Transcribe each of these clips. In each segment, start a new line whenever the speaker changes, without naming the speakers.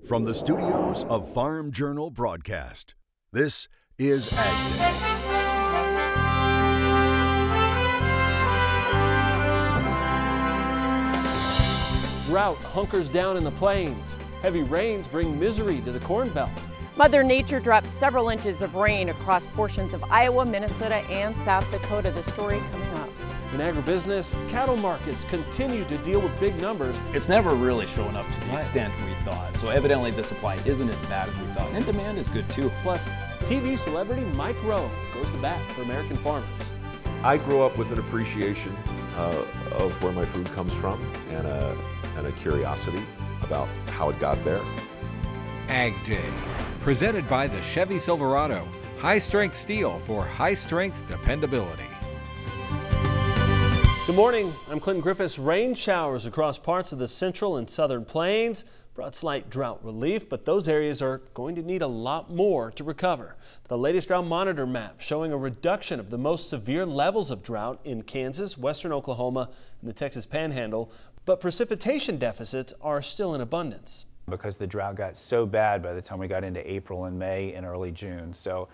From the studios of Farm Journal Broadcast, this is AgDay.
Drought hunkers down in the plains. Heavy rains bring misery to the Corn Belt.
Mother Nature dropped several inches of rain across portions of Iowa, Minnesota, and South Dakota. The story coming up.
In agribusiness, cattle markets continue to deal with big numbers.
It's never really showing up to the extent we thought. So evidently the supply isn't as bad as we thought. And demand is good too.
Plus, TV celebrity Mike Rowe goes to bat for American farmers.
I grew up with an appreciation of where my food comes from and a curiosity about how it got there.
AgDay, presented by the Chevy Silverado. High-strength steel for high-strength dependability.
Good morning, I'm Clinton Griffiths. Rain showers across parts of the central and southern plains brought slight drought relief, but those areas are going to need a lot more to recover. The latest Drought Monitor map showing a reduction of the most severe levels of drought in Kansas, western Oklahoma, and the Texas Panhandle, but precipitation deficits are still in abundance.
Because the drought got so bad by the time we got into April and May and early June. So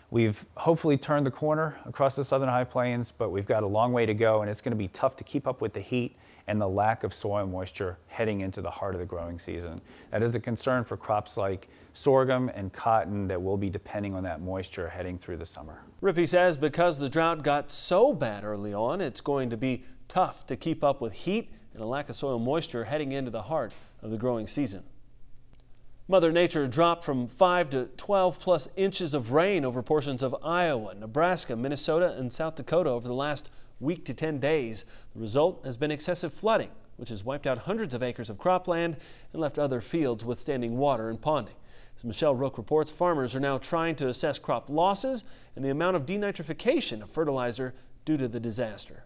we've hopefully turned the corner across the southern high plains, but we've got a long way to go, and it's going to be tough to keep up with the heat and the lack of soil moisture heading into the heart of the growing season. That is a concern for crops like sorghum and cotton that will be depending on that moisture heading through the summer.
Rippey says because the drought got so bad early on, it's going to be tough to keep up with heat and a lack of soil moisture heading into the heart of the growing season. Mother Nature dropped from 5 to 12 plus inches of rain over portions of Iowa, Nebraska, Minnesota, and South Dakota over the last week to 10 days. The result has been excessive flooding, which has wiped out hundreds of acres of cropland and left other fields with standing water and ponding. As Michelle Rook reports, farmers are now trying to assess crop losses and the amount of denitrification of fertilizer due to the disaster.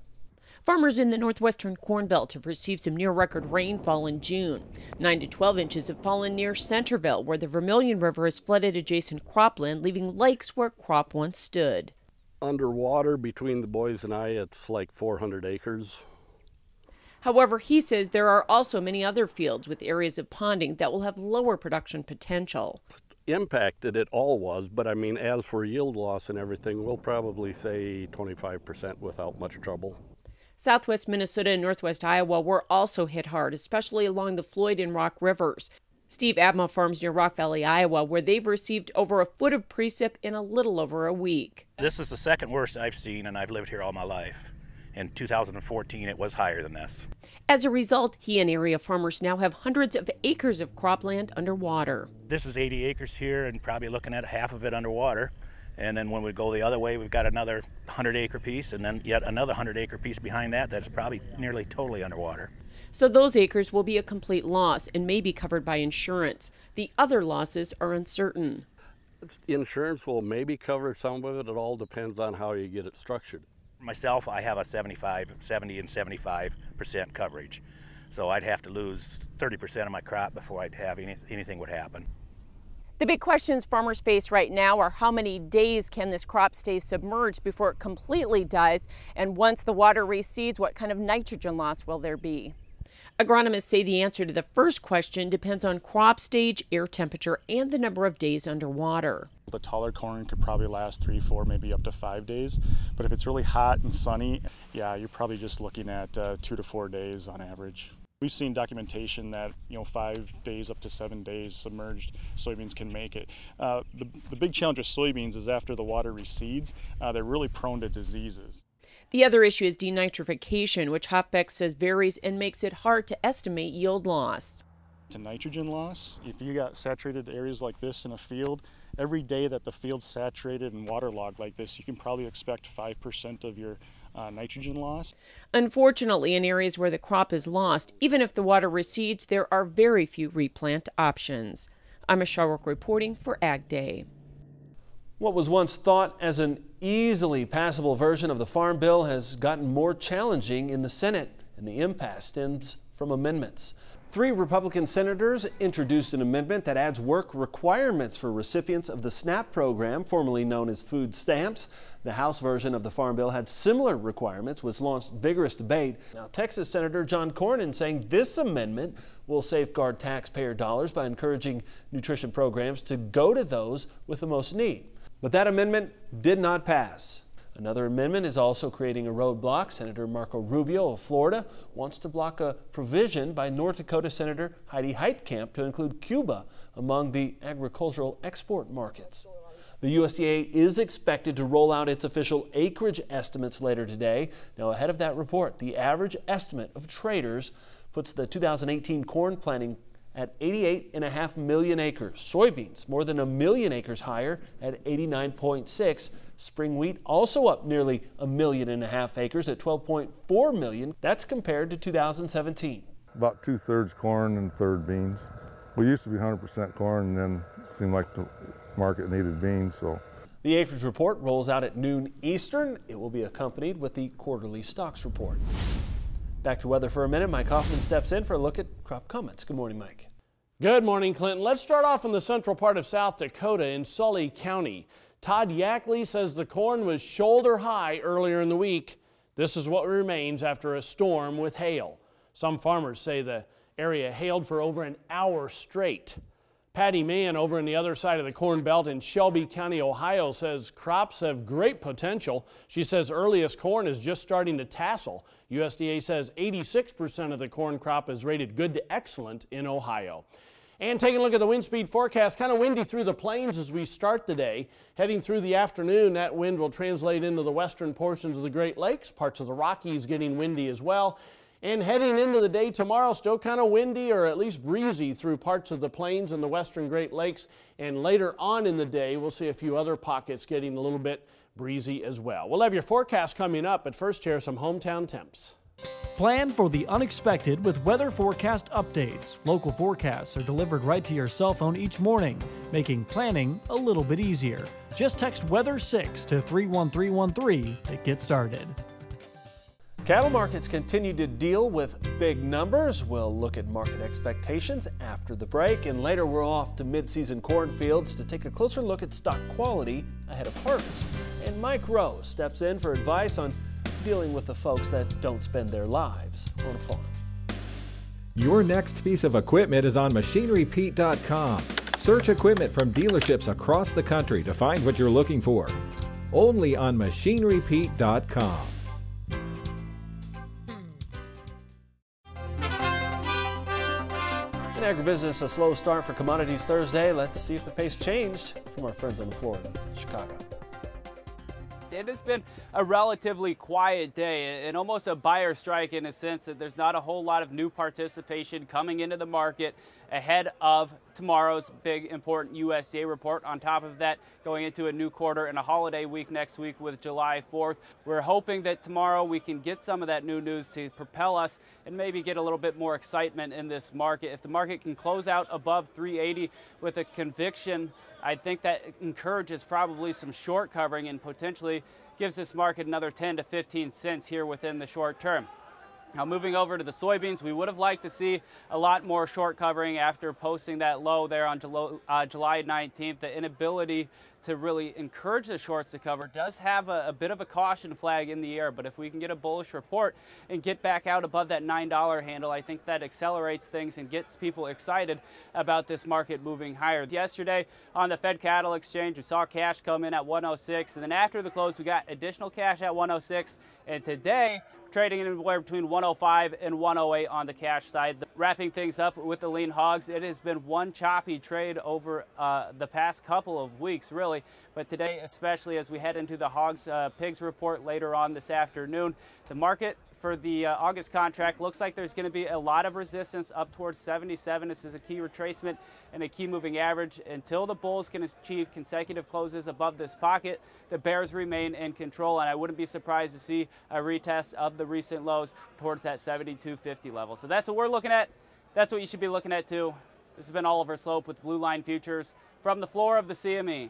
Farmers in the northwestern Corn Belt have received some near-record rainfall in June. 9 to 12 inches have fallen near Centerville, where the Vermilion River has flooded adjacent cropland, leaving lakes where crop once stood.
Underwater between the boys and I, it's like 400 acres.
However, he says there are also many other fields with areas of ponding that will have lower production potential.
Impacted it all was, but I mean, as for yield loss and everything, we'll probably say 25% without much trouble.
Southwest Minnesota and northwest Iowa were also hit hard, especially along the Floyd and Rock rivers. Steve Abma farms near Rock Valley, Iowa, where they've received over a foot of precip in a little over a week.
This is the second worst I've seen, and I've lived here all my life. In 2014, it was higher than this.
As a result, he and area farmers now have hundreds of acres of cropland underwater.
This is 80 acres here, and probably looking at half of it underwater. And then when we go the other way, we've got another 100-acre piece, and then yet another 100-acre piece behind that that's probably nearly totally underwater.
So those acres will be a complete loss and may be covered by insurance. The other losses are uncertain.
Insurance will maybe cover some of it. It all depends on how you get it structured.
Myself, I have a 70 and 75% coverage. So I'd have to lose 30% of my crop before I'd have anything would happen.
The big questions farmers face right now are how many days can this crop stay submerged before it completely dies, and once the water recedes, what kind of nitrogen loss will there be? Agronomists say the answer to the first question depends on crop stage, air temperature, and the number of days underwater.
The taller corn could probably last 3, 4, maybe up to 5 days, but if it's really hot and sunny, yeah, you're probably just looking at 2 to 4 days on average. We've seen documentation that 5 days up to 7 days submerged soybeans can make it. The big challenge with soybeans is after the water recedes, they're really prone to diseases.
The other issue is denitrification, which Hofbeck says varies and makes it hard to estimate yield loss.
To nitrogen loss, if you got saturated areas like this in a field, every day that the field's saturated and waterlogged like this, you can probably expect 5% of your nitrogen loss.
Unfortunately, in areas where the crop is lost, even if the water recedes, there are very few replant options. I'm Michelle Rook reporting for AgDay.
What was once thought as an easily passable version of the Farm Bill has gotten more challenging in the Senate, and the impasse stems from amendments. 3 Republican senators introduced an amendment that adds work requirements for recipients of the SNAP program, formerly known as food stamps. The House version of the Farm Bill had similar requirements, which launched vigorous debate. Now, Texas Senator John Cornyn saying this amendment will safeguard taxpayer dollars by encouraging nutrition programs to go to those with the most need. But that amendment did not pass. Another amendment is also creating a roadblock. Senator Marco Rubio of Florida wants to block a provision by North Dakota Senator Heidi Heitkamp to include Cuba among the agricultural export markets. The USDA is expected to roll out its official acreage estimates later today. Now, ahead of that report, the average estimate of traders puts the 2018 corn planting at 88.5 million acres. Soybeans more than 1 million acres higher at 89.6. Spring wheat also up nearly 1.5 million acres at 12.4 million. That's compared to 2017.
About 2/3 corn and 1/3 beans. We used to be 100% corn, and then it seemed like the market needed beans. So
the acreage report rolls out at noon Eastern. It will be accompanied with the quarterly stocks report. Back to weather for a minute. Mike Hoffman steps in for a look at crop comments. Good morning, Mike.
Good morning, Clinton. Let's start off in the central part of South Dakota in Sully County. Todd Yackley says the corn was shoulder high earlier in the week. This is what remains after a storm with hail. Some farmers say the area hailed for over an hour straight. Patty Mann over on the other side of the Corn Belt in Shelby County, Ohio, says crops have great potential. She says earliest corn is just starting to tassel. USDA says 86% of the corn crop is rated good to excellent in Ohio. And taking a look at the wind speed forecast, kind of windy through the plains as we start the day. Heading through the afternoon, that wind will translate into the western portions of the Great Lakes. Parts of the Rockies getting windy as well. And heading into the day tomorrow, still kind of windy or at least breezy through parts of the plains and the western Great Lakes. And later on in the day, we'll see a few other pockets getting a little bit breezy as well. We'll have your forecast coming up, but first here are some hometown temps.
Plan for the unexpected with weather forecast updates. Local forecasts are delivered right to your cell phone each morning, making planning a little bit easier. Just text Weather 6 to 31313 to get started.
Cattle markets continue to deal with big numbers. We'll look at market expectations after the break, and later we're off to mid-season cornfields to take a closer look at stock quality ahead of harvest. And Mike Rowe steps in for advice on dealing with the folks that don't spend their lives on a farm.
Your next piece of equipment is on MachineryPete.com. Search equipment from dealerships across the country to find what you're looking for. Only on MachineryPete.com.
In agribusiness, a slow start for commodities Thursday. Let's see if the pace changed from our friends on the floor in Chicago.
It has been a relatively quiet day and almost a buyer strike in a sense that there's not a whole lot of new participation coming into the market ahead of tomorrow's big important USDA report. On top of that, going into a new quarter and a holiday week next week with July 4th. We're hoping that tomorrow we can get some of that new news to propel us and maybe get a little bit more excitement in this market. If the market can close out above 380 with a conviction, I think that encourages probably some short covering and potentially gives this market another 10 to 15 cents here within the short term. Now moving over to the soybeans, we would have liked to see a lot more short covering after posting that low there on July 19th. The inability to really encourage the shorts to cover does have a bit of a caution flag in the air, but if we can get a bullish report and get back out above that $9 handle, I think that accelerates things and gets people excited about this market moving higher. Yesterday on the Fed Cattle Exchange, we saw cash come in at 106, and then after the close we got additional cash at 106, and today trading anywhere between 105 and 108 on the cash side. Wrapping things up with the lean hogs, it has been one choppy trade over the past couple of weeks, really. But today, especially as we head into the hogs pigs report later on this afternoon, the market for the August contract looks like there's going to be a lot of resistance up towards 77. This is a key retracement and a key moving average. Until the bulls can achieve consecutive closes above this pocket, the bears remain in control, and I wouldn't be surprised to see a retest of the recent lows towards that 72.50 level. So that's what we're looking at. That's what you should be looking at too. This has been Oliver Slope with Blue Line Futures from the floor of the CME.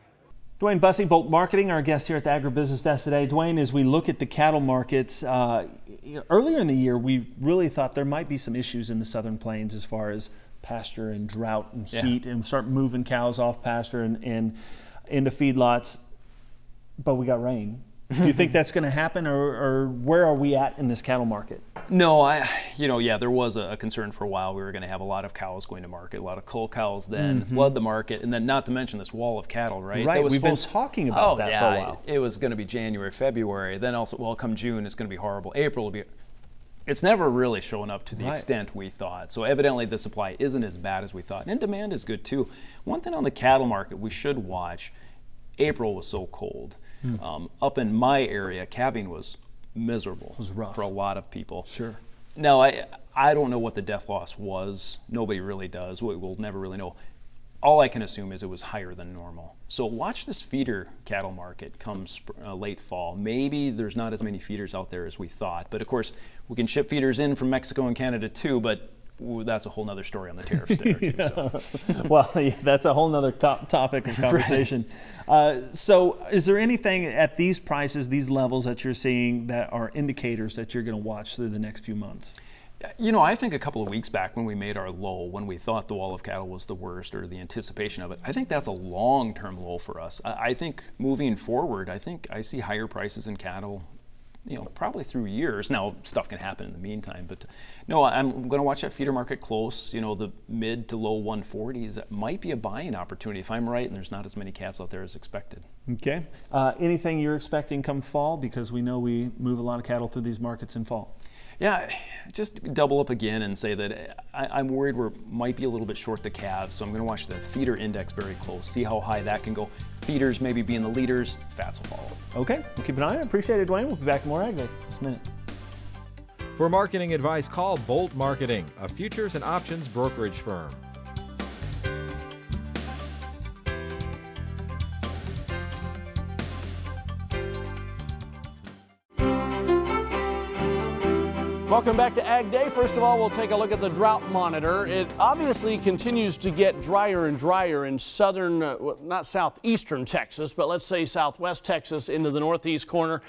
Dwayne Bussey, Bolt Marketing, our guest here at the Agribusiness Desk today. Dwayne, as we look at the cattle markets, earlier in the year, we really thought there might be some issues in the southern plains as far as pasture and drought and heat, and start moving cows off pasture and into feedlots, but we got rain. Do you think that's going to happen, or where are we at in this cattle market?
No, there was a concern for a while. We were going to have a lot of cows going to market, a lot of cull cows then flood the market, and then not to mention this wall of cattle, right?
Right, we've been talking about that for a while.
It was going to be January, February, then also, well, come June, it's going to be horrible. April will be... It's never really shown up to the extent we thought. So evidently the supply isn't as bad as we thought, and demand is good too. One thing on the cattle market we should watch, April was so cold. Up in my area, calving was miserable. It was rough for a lot of people.
Sure.
Now, I don't know what the death loss was. Nobody really does. We'll never really know. All I can assume is it was higher than normal. So watch this feeder cattle market come late fall. Maybe there's not as many feeders out there as we thought. But of course, we can ship feeders in from Mexico and Canada too, but that's a whole nother story on the tariffs there too. So.
Well, yeah, that's a whole nother topic of conversation. So is there anything at these prices, these levels that you're seeing that are indicators that you're going to watch through the next few months?
I think a couple of weeks back when we made our low, when we thought the wall of cattle was the worst, or the anticipation of it, I think that's a long-term low for us. I think moving forward, I see higher prices in cattle, probably through years. Now, stuff can happen in the meantime, but no, I'm going to watch that feeder market close. The mid to low 140s. That might be a buying opportunity if I'm right and there's not as many calves out there as expected.
Okay. Anything you're expecting come fall? Because we know we move a lot of cattle through these markets in fall.
Yeah, just double up again and say that I'm worried we might be a little bit short the calves, so I'm going to watch the feeder index very close, see how high that can go. Feeders maybe being the leaders, fats will follow.
Okay, we'll keep an eye on it. Appreciate it, Dwayne. We'll be back with more AgDay in just a minute.
For marketing advice, call Bolt Marketing, a futures and options brokerage firm.
Welcome back to Ag Day. First of all, we'll take a look at the Drought Monitor. It obviously continues to get drier and drier in southern, not southeastern Texas, but let's say southwest Texas into the northeast corner.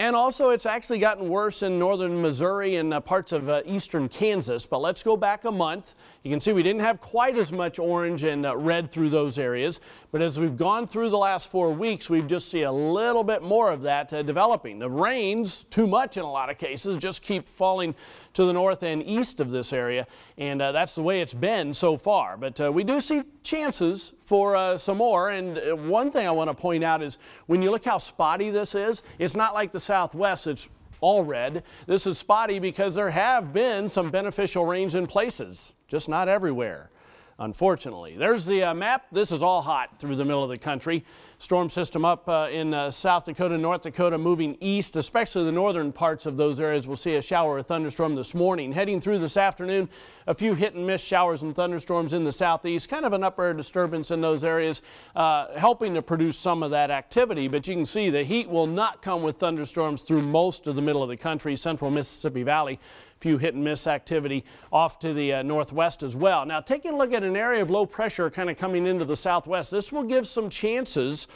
And also, it's actually gotten worse in northern Missouri and parts of eastern Kansas. But let's go back a month. You can see we didn't have quite as much orange and red through those areas. But as we've gone through the last 4 weeks, we've just seen a little bit more of that developing. The rains, too much in a lot of cases, just keep falling to the north and east of this area. And that's the way it's been so far. But we do see chances for some more. And one thing I want to point out is when you look how spotty this is, it's not like the Southwest, it's all red. This is spotty because there have been some beneficial rains in places, just not everywhere, unfortunately. There's the map. This is all hot through the middle of the country. Storm system up in South Dakota, North Dakota, moving east, especially the northern parts of those areas. We'll see a shower or thunderstorm this morning. Heading through this afternoon, a few hit and miss showers and thunderstorms in the southeast, kind of an upper disturbance in those areas, helping to produce some of that activity. But you can see the heat will not come with thunderstorms through most of the middle of the country, central Mississippi Valley. Few hit and miss activity off to the northwest as well. Now, taking a look at an area of low pressure kind of coming into the southwest, this will give some chances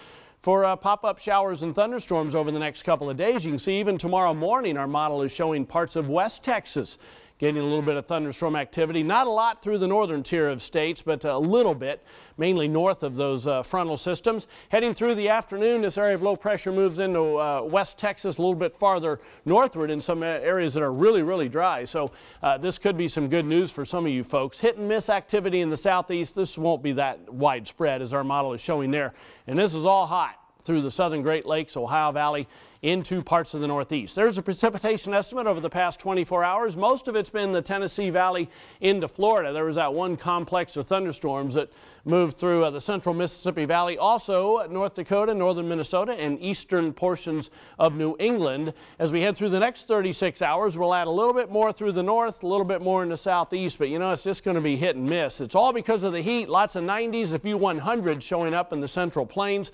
for pop-up showers and thunderstorms over the next couple of days. You can see even tomorrow morning our model is showing parts of West Texas getting a little bit of thunderstorm activity. Not a lot through the northern tier of states, but a little bit, mainly north of those frontal systems. Heading through the afternoon, this area of low pressure moves into West Texas, a little bit farther northward in some areas that are really, really dry. So this could be some good news for some of you folks. Hit and miss activity in the southeast. This won't be that widespread as our model is showing there. And this is all hot through the southern Great Lakes, Ohio Valley, into parts of the northeast. There's a precipitation estimate over the past 24 hours. Most of it's been the Tennessee Valley into Florida. There was that one complex of thunderstorms that moved through the central Mississippi Valley, also North Dakota, northern Minnesota, and eastern portions of New England. As we head through the next 36 hours, we'll add a little bit more through the north, a little bit more in the southeast, but it's just going to be hit and miss. It's all because of the heat. Lots of 90s, a few 100s showing up in the central plains.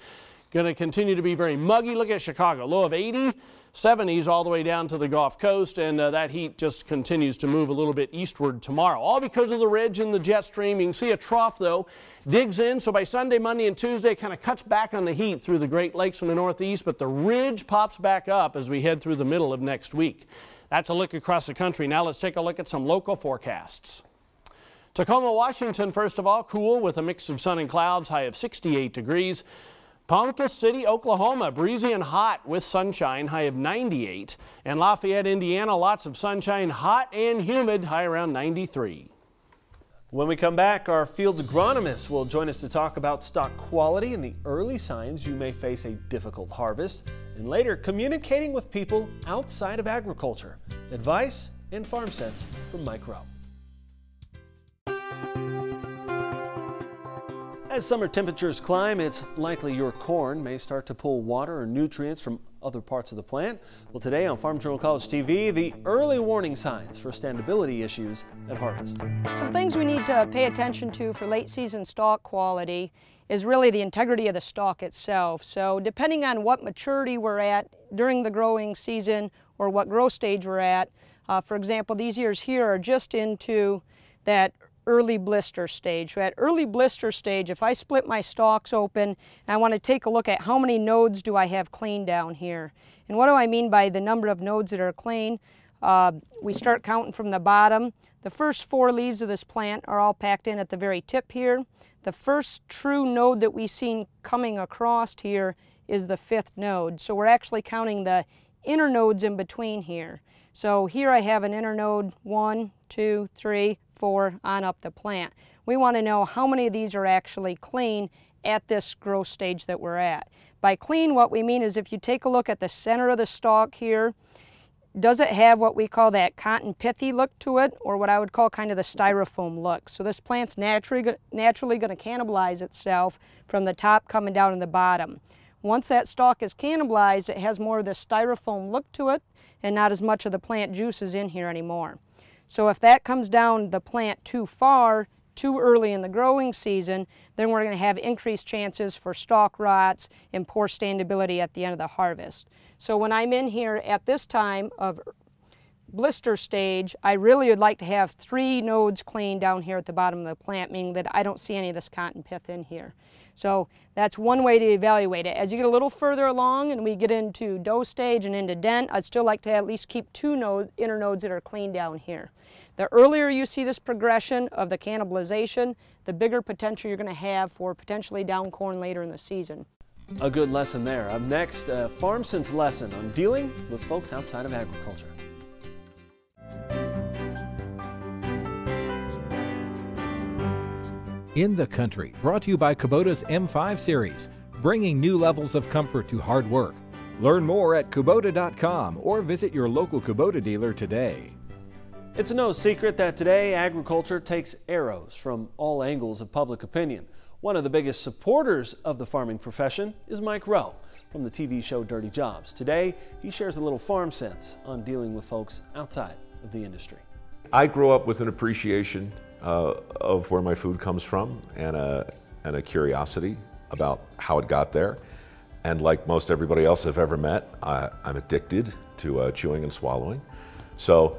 Going to continue to be very muggy. Look at Chicago, low of 80. 70s all the way down to the Gulf Coast, and that heat just continues to move a little bit eastward tomorrow, all because of the ridge and the jet stream. You can see a trough, though, digs in, so by Sunday, Monday, and Tuesday, kind of cuts back on the heat through the Great Lakes from the northeast, but the ridge pops back up as we head through the middle of next week. That's a look across the country. Now let's take a look at some local forecasts. Tacoma, Washington, first of all, cool with a mix of sun and clouds, high of 68 degrees. Ponca City, Oklahoma, breezy and hot with sunshine, high of 98. And Lafayette, Indiana, lots of sunshine, hot and humid, high around 93.
When we come back, our field agronomist will join us to talk about stock quality and the early signs you may face a difficult harvest. And later, communicating with people outside of agriculture. Advice and farm sense from Mike Rowe. As summer temperatures climb, it's likely your corn may start to pull water or nutrients from other parts of the plant. Well, today on Farm Journal College TV, the early warning signs for standability issues at harvest.
Some things we need to pay attention to for late season stalk quality is really the integrity of the stalk itself. So depending on what maturity we're at during the growing season or what growth stage we're at, for example, these ears here are just into that early blister stage. So at early blister stage, if I split my stalks open and I want to take a look at how many nodes do I have clean down here. And what do I mean by the number of nodes that are clean? We start counting from the bottom. The first 4 leaves of this plant are all packed in at the very tip here. The first true node that we've seen coming across here is the 5th node. So we're actually counting the inner nodes in between here. So here I have an inner node 1, 2, 3, 4 on up the plant. We want to know how many of these are actually clean at this growth stage that we're at. By clean, what we mean is if you take a look at the center of the stalk here, does it have what we call that cotton pithy look to it, or what I would call kind of the styrofoam look? So this plant's naturally going to cannibalize itself from the top coming down to the bottom. Once that stalk is cannibalized, it has more of the styrofoam look to it and not as much of the plant juices in here anymore. So if that comes down the plant too far, too early in the growing season, then we're going to have increased chances for stalk rots and poor standability at the end of the harvest. So when I'm in here at this time of blister stage, I really would like to have 3 nodes clean down here at the bottom of the plant, meaning that I don't see any of this cotton pith in here. So that's one way to evaluate it. As you get a little further along and we get into dough stage and into dent, I'd still like to at least keep 2 inner nodes that are clean down here. The earlier you see this progression of the cannibalization, the bigger potential you're going to have for potentially down corn later in the season.
A good lesson there. Up next, a farm sense lesson on dealing with folks outside of agriculture.
In the Country, brought to you by Kubota's M5 series, bringing new levels of comfort to hard work. Learn more at Kubota.com or visit your local Kubota dealer today.
It's no secret that today agriculture takes arrows from all angles of public opinion. One of the biggest supporters of the farming profession is Mike Rowe from the TV show Dirty Jobs. Today, he shares a little farm sense on dealing with folks outside of the industry.
I grew up with an appreciation of where my food comes from and a curiosity about how it got there. And like most everybody else I've ever met, I'm addicted to chewing and swallowing. So,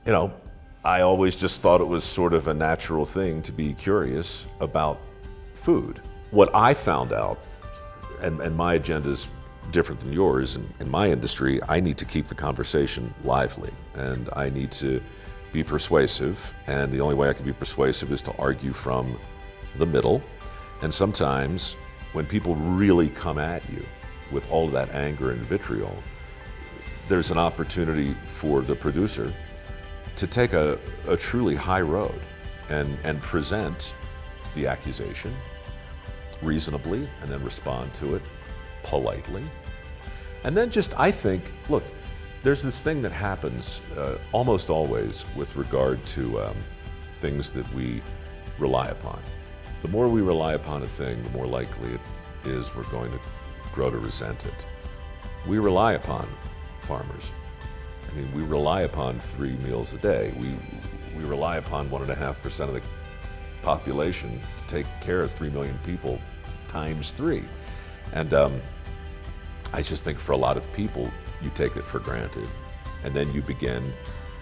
you know, I always just thought it was sort of a natural thing to be curious about food. What I found out, and my agenda is different than yours, in my industry, I need to keep the conversation lively and I need to be persuasive, and the only way I can be persuasive is to argue from the middle. And sometimes when people really come at you with all of that anger and vitriol, there's an opportunity for the producer to take a truly high road and present the accusation reasonably and then respond to it politely. And then just, I think, look, there's this thing that happens almost always with regard to things that we rely upon. The more we rely upon a thing, the more likely it is we're going to grow to resent it. We rely upon farmers. I mean, we rely upon 3 meals a day. We rely upon 1.5% of the population to take care of 3 million people times 3. And I just think for a lot of people, you take it for granted. And then you begin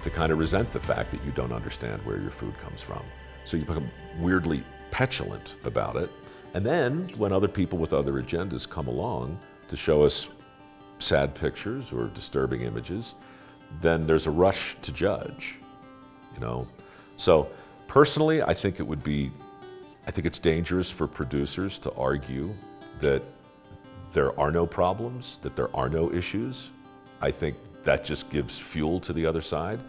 to kind of resent the fact that you don't understand where your food comes from. So you become weirdly petulant about it. And then when other people with other agendas come along to show us sad pictures or disturbing images, then there's a rush to judge, you know? So personally, I think it's dangerous for producers to argue that there are no problems, that there are no issues. I think that just gives fuel to the other side.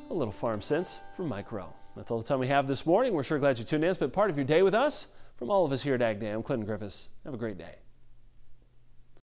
A little farm sense from Mike Rowe. That's all the time we have this morning. We're sure glad you tuned in. It's been part of your day with us. From all of us here at AgDay, I'm Clinton Griffiths. Have a great day.